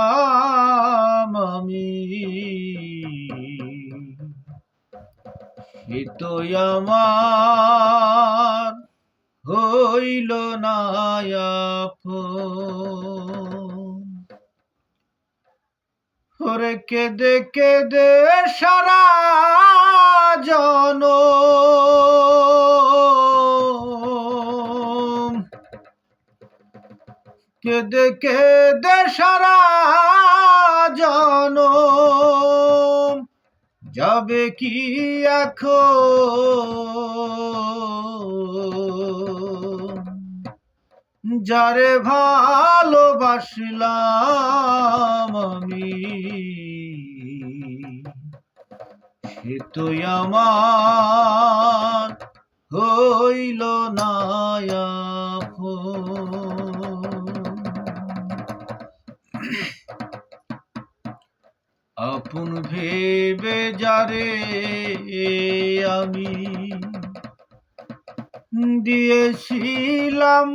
ভালোবাসলাম আমি, সে তো আমার হইল না আপন। ওরে কেঁদে কেঁদে সারা জনম, কেঁদে কেঁদে সারা জনম, যাবে কি এখন যারে ভালোবাসলাম আমি, সে তো আমার হইল না আপন। আপন ভেবে যারে আমি দিয়েছিলাম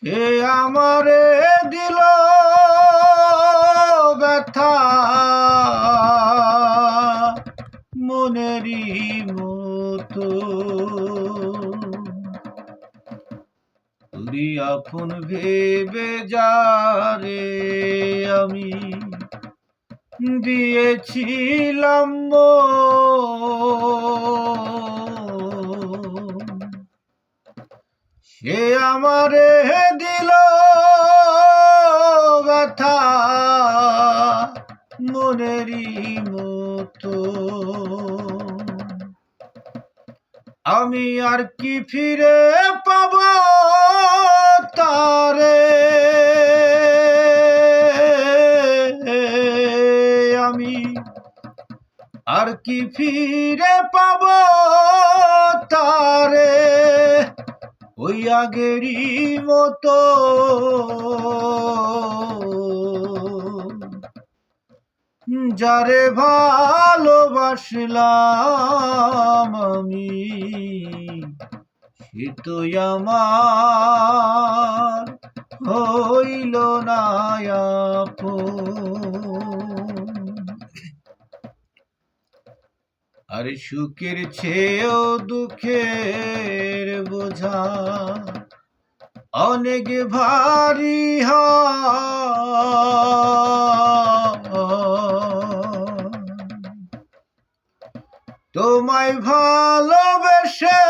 সে আমারে দিল ব্যথা মনেরই মতো। তুই আপন ভেবে যারে আমি দিয়েছিলাম সে আমারে দিল ব্যথা মনেরই মতো। আমি আর কি ফিরে পাব তারে, আমি আর কি ফিরে পাব তারে ওই আগেরই মতো। যারে ভালোবাসলাম আমি, সে তো আমার হইল না আপন। আর সুখের চেয়েও দুঃখের বোঝা অনেক ভারী তোমায় ভালোবেসে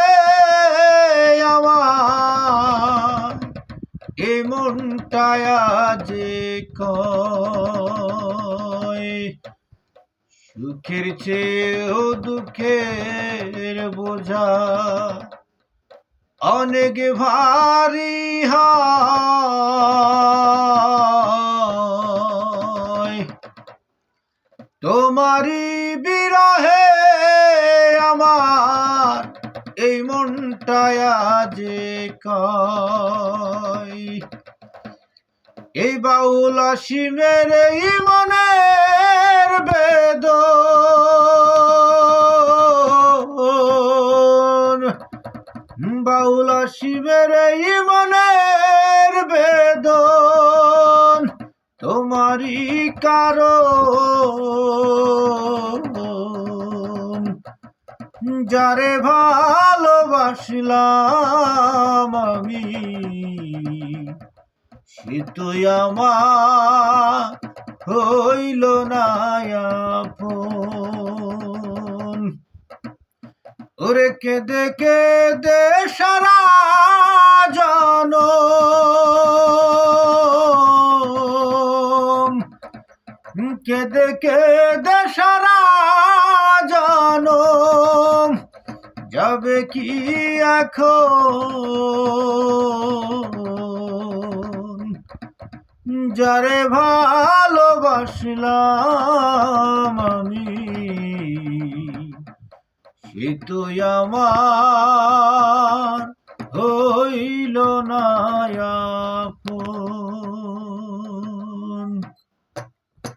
আমার এই মনটায় আজ কয় সুখের চেয়েও দুঃখের বোঝা অনেক ভারী তোমারই বিরহে আমার এই মনটায় আজ কয় এই বাউল অসীমের এই মনের বেদন, বাউল অসীমের এই মনের বেদন তোমারই কারণ। যারে ভালোবাসলাম আমি, সে তো আমার হইল না আপন। ওরে কেঁদে কেঁদে সারা জনম, কেঁদে কেঁদে সারা জনম, যাবে কি এখন যারে ভালোবাসলাম আমি, সে তো আমার